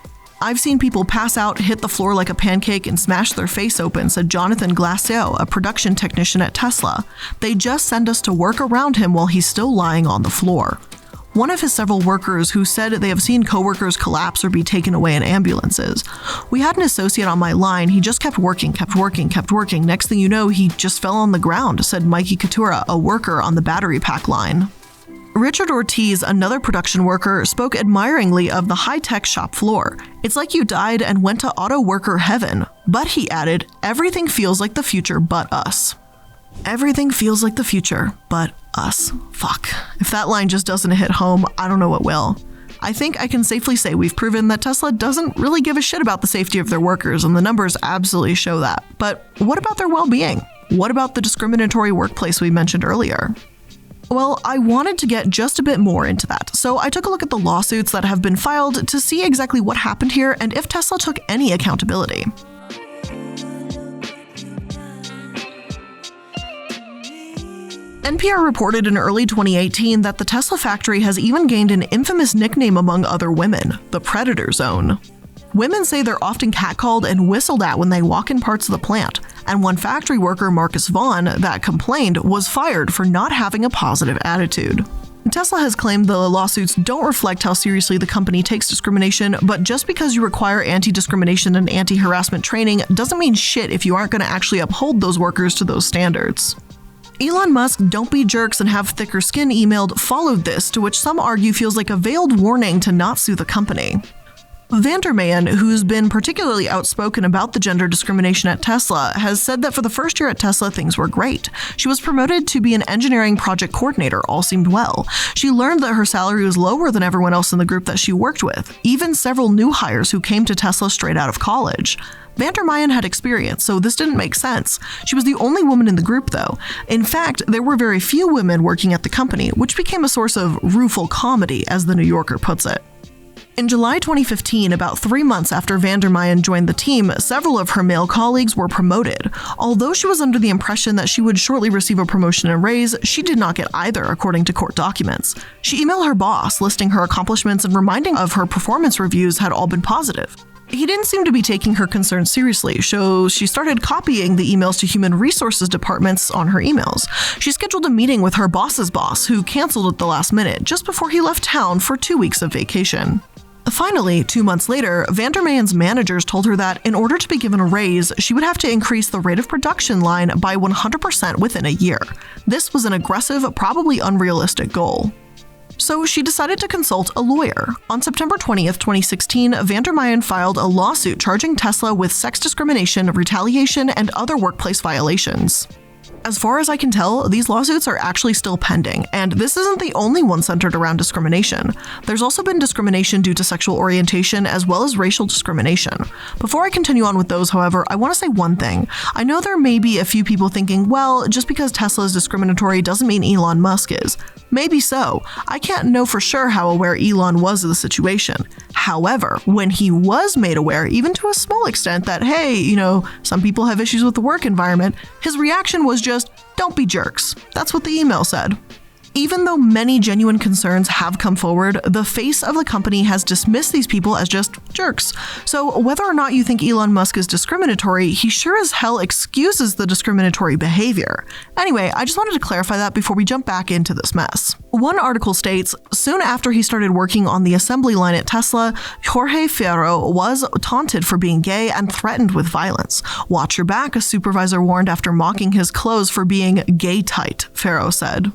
I've seen people pass out, hit the floor like a pancake, and smash their face open, said Jonathan Glasseo, a production technician at Tesla. They just send us to work around him while he's still lying on the floor. One of his several workers who said they have seen coworkers collapse or be taken away in ambulances. We had an associate on my line. He just kept working. Next thing you know, he just fell on the ground, said Mikey Katura, a worker on the battery pack line. Richard Ortiz, another production worker, spoke admiringly of the high-tech shop floor. "It's like you died and went to auto worker heaven." But he added, "Everything feels like the future but us." Everything feels like the future but us. Fuck. If that line just doesn't hit home, I don't know what will. I think I can safely say we've proven that Tesla doesn't really give a shit about the safety of their workers, and the numbers absolutely show that. But what about their well-being? What about the discriminatory workplace we mentioned earlier? Well, I wanted to get just a bit more into that, so I took a look at the lawsuits that have been filed to see exactly what happened here and if Tesla took any accountability. NPR reported in early 2018 that the Tesla factory has even gained an infamous nickname among other women, the Predator Zone. Women say they're often catcalled and whistled at when they walk in parts of the plant, and one factory worker, Marcus Vaughn, that complained was fired for not having a positive attitude. Tesla has claimed the lawsuits don't reflect how seriously the company takes discrimination, but just because you require anti-discrimination and anti-harassment training doesn't mean shit if you aren't going to actually uphold those workers to those standards. Elon Musk "don't be jerks and have thicker skin" emailed followed this, to which some argue feels like a veiled warning to not sue the company. Vandermeyen, who's been particularly outspoken about the gender discrimination at Tesla, has said that for the first year at Tesla, things were great. She was promoted to be an engineering project coordinator, all seemed well. She learned that her salary was lower than everyone else in the group that she worked with, even several new hires who came to Tesla straight out of college. Vandermeyen had experience, so this didn't make sense. She was the only woman in the group, though. In fact, there were very few women working at the company, which became a source of rueful comedy, as the New Yorker puts it. In July 2015, about 3 months after Vandermeyen joined the team, several of her male colleagues were promoted. Although she was under the impression that she would shortly receive a promotion and raise, she did not get either, according to court documents. She emailed her boss, listing her accomplishments and reminding of her performance reviews had all been positive. He didn't seem to be taking her concerns seriously, so she started copying the emails to human resources departments on her emails. She scheduled a meeting with her boss's boss, who canceled at the last minute, just before he left town for 2 weeks of vacation. Finally, 2 months later, Vandermeyen's managers told her that in order to be given a raise, she would have to increase the rate of production line by 100% within a year. This was an aggressive, probably unrealistic goal. So she decided to consult a lawyer. On September 20th, 2016, Vandermeyen filed a lawsuit charging Tesla with sex discrimination, retaliation, and other workplace violations. As far as I can tell, these lawsuits are actually still pending, and this isn't the only one centered around discrimination. There's also been discrimination due to sexual orientation as well as racial discrimination. Before I continue on with those, however, I want to say one thing. I know there may be a few people thinking, well, just because Tesla is discriminatory doesn't mean Elon Musk is. Maybe so. I can't know for sure how aware Elon was of the situation. However, when he was made aware, even to a small extent, that, hey, some people have issues with the work environment, his reaction was just, "Don't be jerks." That's what the email said. Even though many genuine concerns have come forward, the face of the company has dismissed these people as just jerks. So whether or not you think Elon Musk is discriminatory, he sure as hell excuses the discriminatory behavior. Anyway, I just wanted to clarify that before we jump back into this mess. One article states, soon after he started working on the assembly line at Tesla, Jorge Ferro was taunted for being gay and threatened with violence. "Watch your back," a supervisor warned after mocking his clothes for being gay tight, Ferro said.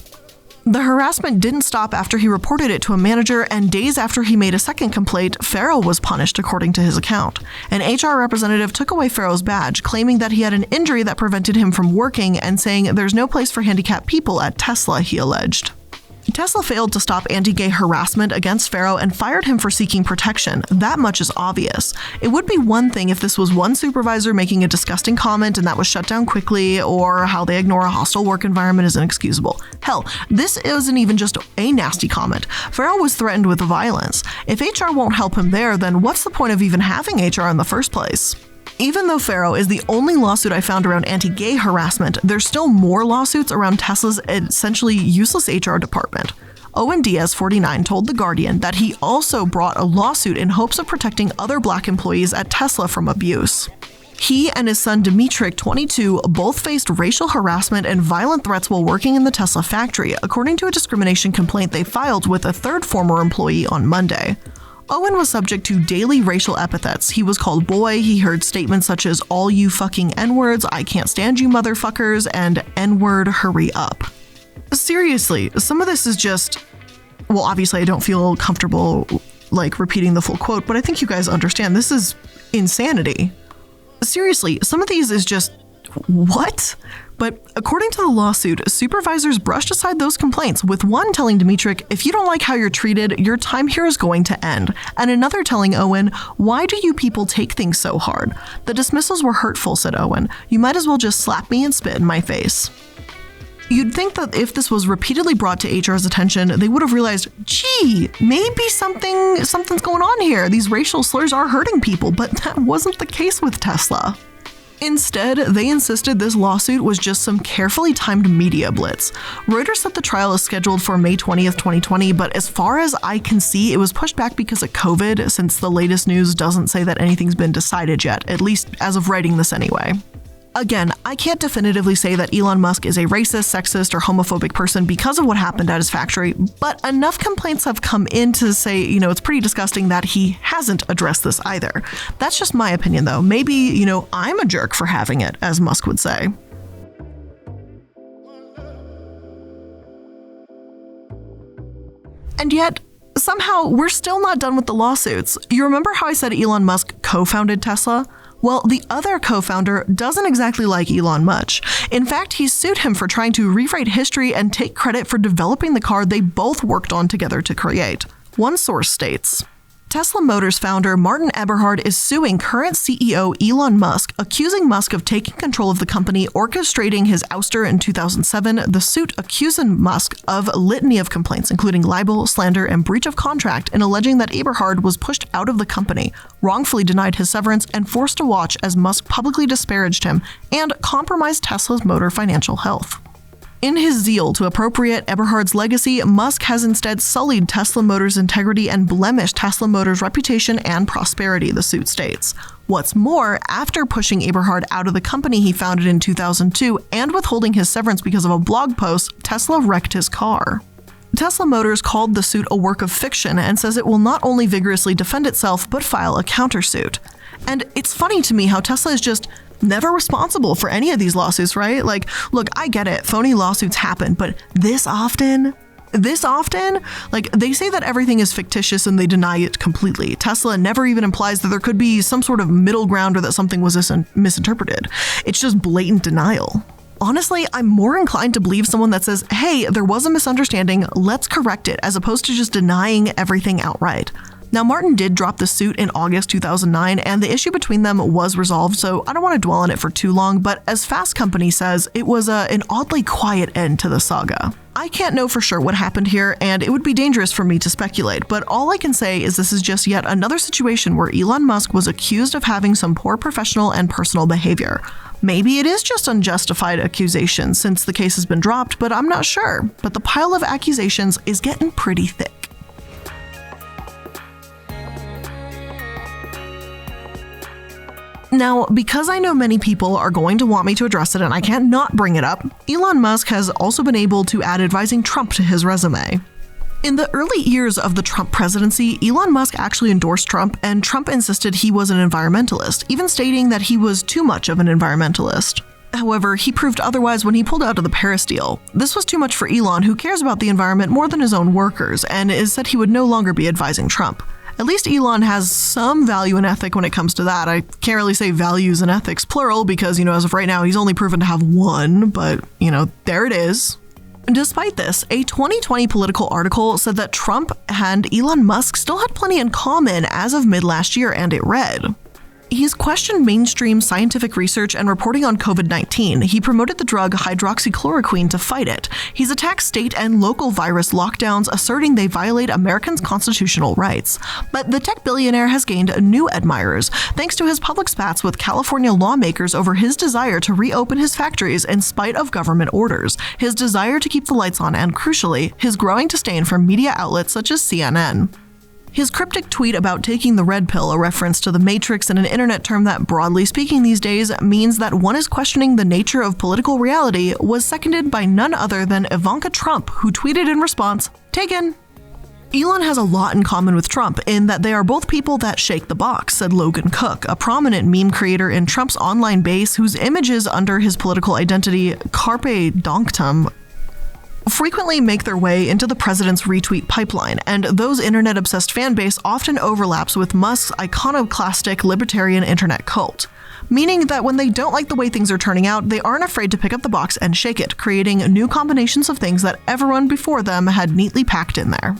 The harassment didn't stop after he reported it to a manager, and days after he made a second complaint, Ferro was punished according to his account. An HR representative took away Ferro's badge, claiming that he had an injury that prevented him from working and saying there's no place for handicapped people at Tesla, he alleged. Tesla failed to stop anti-gay harassment against Ferro and fired him for seeking protection. That much is obvious. It would be one thing if this was one supervisor making a disgusting comment and that was shut down quickly, or how they ignore a hostile work environment is inexcusable. Hell, this isn't even just a nasty comment. Ferro was threatened with violence. If HR won't help him there, then what's the point of even having HR in the first place? Even though Ferro is the only lawsuit I found around anti-gay harassment, there's still more lawsuits around Tesla's essentially useless HR department. Owen Diaz, 49, told The Guardian that he also brought a lawsuit in hopes of protecting other Black employees at Tesla from abuse. He and his son Dimitrik, 22, both faced racial harassment and violent threats while working in the Tesla factory, according to a discrimination complaint they filed with a third former employee on Monday. Owen was subject to daily racial epithets. He was called boy, he heard statements such as "all you fucking N-words, I can't stand you motherfuckers," and "N-word, hurry up." Seriously, some of this is just Well, obviously I don't feel comfortable like repeating the full quote, but I think you guys understand this is insanity. Seriously, some of these is just, what? But according to the lawsuit, supervisors brushed aside those complaints, with one telling Dmytryk, if you don't like how you're treated, your time here is going to end. And another telling Owen, why do you people take things so hard? The dismissals were hurtful, said Owen. You might as well just slap me and spit in my face. You'd think that if this was repeatedly brought to HR's attention, they would have realized, gee, maybe something's going on here. These racial slurs are hurting people, but that wasn't the case with Tesla. Instead, they insisted this lawsuit was just some carefully timed media blitz. Reuters said the trial is scheduled for May 20th, 2020, but as far as I can see, it was pushed back because of COVID, since the latest news doesn't say that anything's been decided yet, at least as of writing this anyway. Again, I can't definitively say that Elon Musk is a racist, sexist, or homophobic person because of what happened at his factory, but enough complaints have come in to say, it's pretty disgusting that he hasn't addressed this either. That's just my opinion, though. Maybe, I'm a jerk for having it, as Musk would say. And yet, somehow, we're still not done with the lawsuits. You remember how I said Elon Musk co-founded Tesla? Well, the other co-founder doesn't exactly like Elon much. In fact, he sued him for trying to rewrite history and take credit for developing the car they both worked on together to create. One source states, Tesla Motors founder Martin Eberhard is suing current CEO Elon Musk, accusing Musk of taking control of the company, orchestrating his ouster in 2007. The suit accusing Musk of a litany of complaints, including libel, slander, and breach of contract, and alleging that Eberhard was pushed out of the company, wrongfully denied his severance, and forced to watch as Musk publicly disparaged him and compromised Tesla's motor financial health. In his zeal to appropriate Eberhard's legacy, Musk has instead sullied Tesla Motors' integrity and blemished Tesla Motors' reputation and prosperity, the suit states. What's more, after pushing Eberhard out of the company he founded in 2002 and withholding his severance because of a blog post, Tesla wrecked his car. Tesla Motors called the suit a work of fiction and says it will not only vigorously defend itself, but file a countersuit. And it's funny to me how Tesla is just never responsible for any of these lawsuits, right? Like, look, I get it, phony lawsuits happen, but this often? Like, they say that everything is fictitious and they deny it completely. Tesla never even implies that there could be some sort of middle ground or that something was misinterpreted. It's just blatant denial. Honestly, I'm more inclined to believe someone that says, hey, there was a misunderstanding, let's correct it, as opposed to just denying everything outright. Now, Martin did drop the suit in August 2009, and the issue between them was resolved, so I don't want to dwell on it for too long, but as Fast Company says, it was an oddly quiet end to the saga. I can't know for sure what happened here, and it would be dangerous for me to speculate, but all I can say is this is just yet another situation where Elon Musk was accused of having some poor professional and personal behavior. Maybe it is just unjustified accusation since the case has been dropped, but I'm not sure. But the pile of accusations is getting pretty thick. Now, because I know many people are going to want me to address it and I can't not bring it up, Elon Musk has also been able to add advising Trump to his resume. In the early years of the Trump presidency, Elon Musk actually endorsed Trump, and Trump insisted he was an environmentalist, even stating that he was too much of an environmentalist. However, he proved otherwise when he pulled out of the Paris deal. This was too much for Elon, who cares about the environment more than his own workers, and is said he would no longer be advising Trump. At least Elon has some value and ethic when it comes to that. I can't really say values and ethics plural because, as of right now, he's only proven to have one, but, there it is. Despite this, a 2020 Political article said that Trump and Elon Musk still had plenty in common as of mid last year, and it read, he's questioned mainstream scientific research and reporting on COVID-19. He promoted the drug hydroxychloroquine to fight it. He's attacked state and local virus lockdowns, asserting they violate Americans' constitutional rights. But the tech billionaire has gained new admirers, thanks to his public spats with California lawmakers over his desire to reopen his factories in spite of government orders, his desire to keep the lights on, and crucially, his growing disdain for media outlets such as CNN. His cryptic tweet about taking the red pill, a reference to the Matrix and an internet term that, broadly speaking these days, means that one is questioning the nature of political reality, was seconded by none other than Ivanka Trump, who tweeted in response, "Taken." Elon has a lot in common with Trump in that they are both people that shake the box, said Logan Cook, a prominent meme creator in Trump's online base whose images under his political identity Carpe Donktum. frequently make their way into the president's retweet pipeline, and those internet-obsessed fan base often overlaps with Musk's iconoclastic libertarian internet cult, meaning that when they don't like the way things are turning out, they aren't afraid to pick up the box and shake it, creating new combinations of things that everyone before them had neatly packed in there.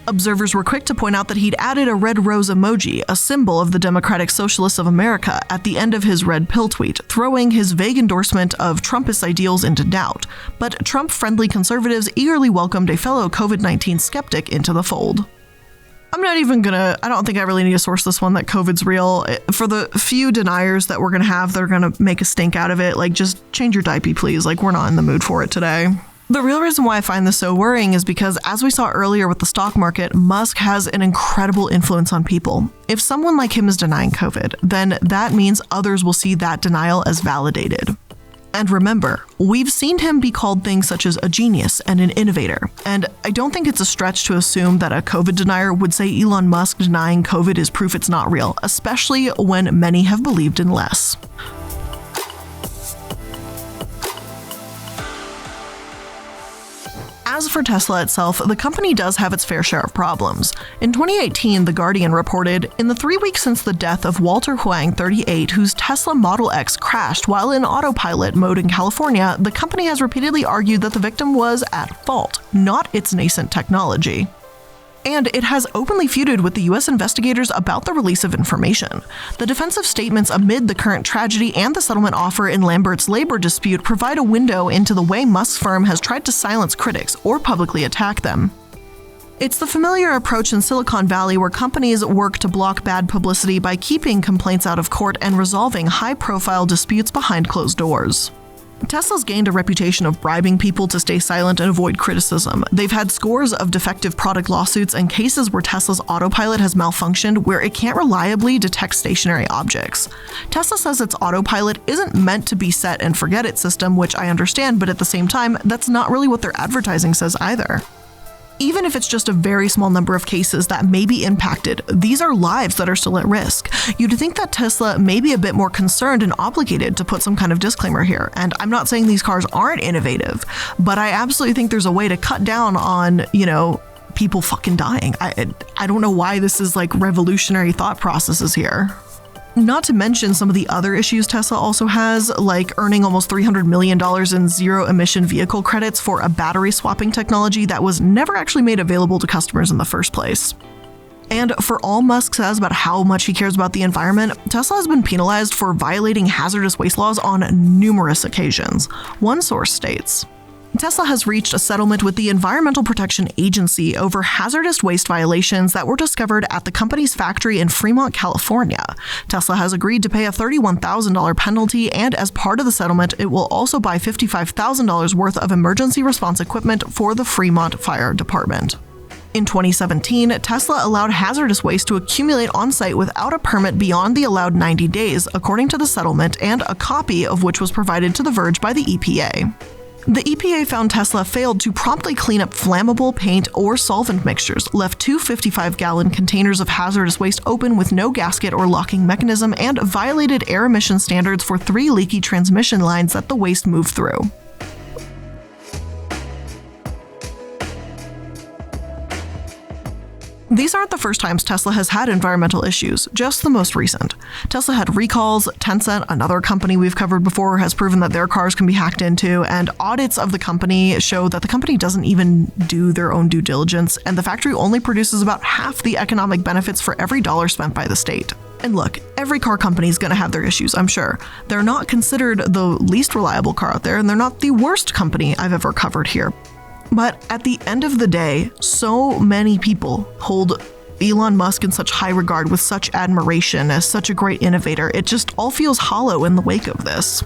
Observers were quick to point out that he'd added a red rose emoji, a symbol of the Democratic Socialists of America, at the end of his red pill tweet, throwing his vague endorsement of Trumpist ideals into doubt. But Trump-friendly conservatives eagerly welcomed a fellow COVID-19 skeptic into the fold. I don't think I really need to source this one that COVID's real. For the few deniers that we're going to have, they're going to make a stink out of it. Just change your diaper, please. We're not in the mood for it today. The real reason why I find this so worrying is because, as we saw earlier with the stock market, Musk has an incredible influence on people. If someone like him is denying COVID, then that means others will see that denial as validated. And remember, we've seen him be called things such as a genius and an innovator, and I don't think it's a stretch to assume that a COVID denier would say Elon Musk denying COVID is proof it's not real, especially when many have believed in less. As for Tesla itself, the company does have its fair share of problems. In 2018, The Guardian reported, in the 3 weeks since the death of Walter Huang, 38, whose Tesla Model X crashed while in autopilot mode in California, the company has repeatedly argued that the victim was at fault, not its nascent technology. And it has openly feuded with the US investigators about the release of information. The defensive statements amid the current tragedy and the settlement offer in Lambert's labor dispute provide a window into the way Musk's firm has tried to silence critics or publicly attack them. It's the familiar approach in Silicon Valley where companies work to block bad publicity by keeping complaints out of court and resolving high-profile disputes behind closed doors. Tesla's gained a reputation of bribing people to stay silent and avoid criticism. They've had scores of defective product lawsuits and cases where Tesla's autopilot has malfunctioned where it can't reliably detect stationary objects. Tesla says its autopilot isn't meant to be set and forget it system, which I understand, but at the same time, that's not really what their advertising says either. Even if it's just a very small number of cases that may be impacted, these are lives that are still at risk. You'd think that Tesla may be a bit more concerned and obligated to put some kind of disclaimer here. And I'm not saying these cars aren't innovative, but I absolutely think there's a way to cut down on, people fucking dying. I don't know why this is revolutionary thought processes here. Not to mention some of the other issues Tesla also has, like earning almost $300 million in zero-emission vehicle credits for a battery swapping technology that was never actually made available to customers in the first place. And for all Musk says about how much he cares about the environment, Tesla has been penalized for violating hazardous waste laws on numerous occasions. One source states, Tesla has reached a settlement with the Environmental Protection Agency over hazardous waste violations that were discovered at the company's factory in Fremont, California. Tesla has agreed to pay a $31,000 penalty, and as part of the settlement, it will also buy $55,000 worth of emergency response equipment for the Fremont Fire Department. In 2017, Tesla allowed hazardous waste to accumulate on-site without a permit beyond the allowed 90 days, according to the settlement, and a copy of which was provided to The Verge by the EPA. The EPA found Tesla failed to promptly clean up flammable paint or solvent mixtures, left two 55-gallon containers of hazardous waste open with no gasket or locking mechanism, and violated air emission standards for 3 leaky transmission lines that the waste moved through. These aren't the first times Tesla has had environmental issues, just the most recent. Tesla had recalls, Tencent, another company we've covered before, has proven that their cars can be hacked into, and audits of the company show that the company doesn't even do their own due diligence, and the factory only produces about half the economic benefits for every dollar spent by the state. And look, every car company is going to have their issues, I'm sure. They're not considered the least reliable car out there, and they're not the worst company I've ever covered here. But at the end of the day, so many people hold Elon Musk in such high regard, with such admiration as such a great innovator. It just all feels hollow in the wake of this.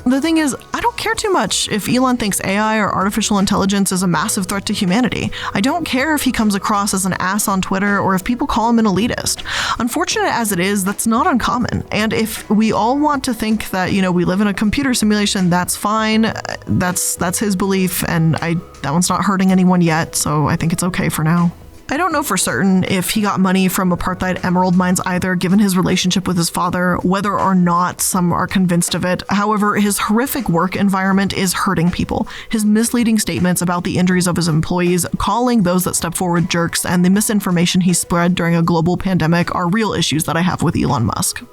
The thing is, I don't care too much if Elon thinks AI or artificial intelligence is a massive threat to humanity. I don't care if he comes across as an ass on Twitter or if people call him an elitist. Unfortunate as it is, that's not uncommon. And if we all want to think that, we live in a computer simulation, that's fine. That's his belief, and that one's not hurting anyone yet, so I think it's okay for now. I don't know for certain if he got money from apartheid emerald mines either, given his relationship with his father, whether or not some are convinced of it. However, his horrific work environment is hurting people. His misleading statements about the injuries of his employees, calling those that step forward jerks, and the misinformation he spread during a global pandemic are real issues that I have with Elon Musk.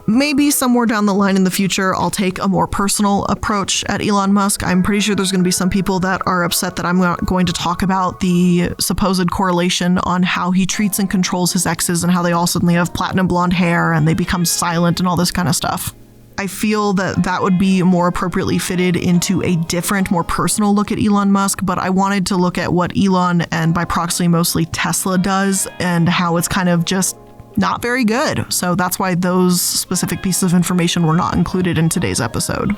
Maybe somewhere down the line in the future, I'll take a more personal approach at Elon Musk. I'm pretty sure there's going to be some people that are upset that I'm not going to talk about the supposed correlation on how he treats and controls his exes and how they all suddenly have platinum blonde hair and they become silent and all this kind of stuff. I feel that that would be more appropriately fitted into a different, more personal look at Elon Musk, but I wanted to look at what Elon, and by proxy mostly Tesla, does and how it's kind of just not very good. So that's why those specific pieces of information were not included in today's episode.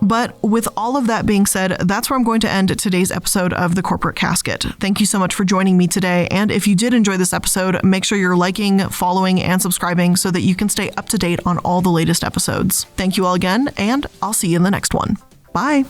But with all of that being said, that's where I'm going to end today's episode of The Corporate Casket. Thank you so much for joining me today. And if you did enjoy this episode, make sure you're liking, following, and subscribing so that you can stay up to date on all the latest episodes. Thank you all again, and I'll see you in the next one. Bye.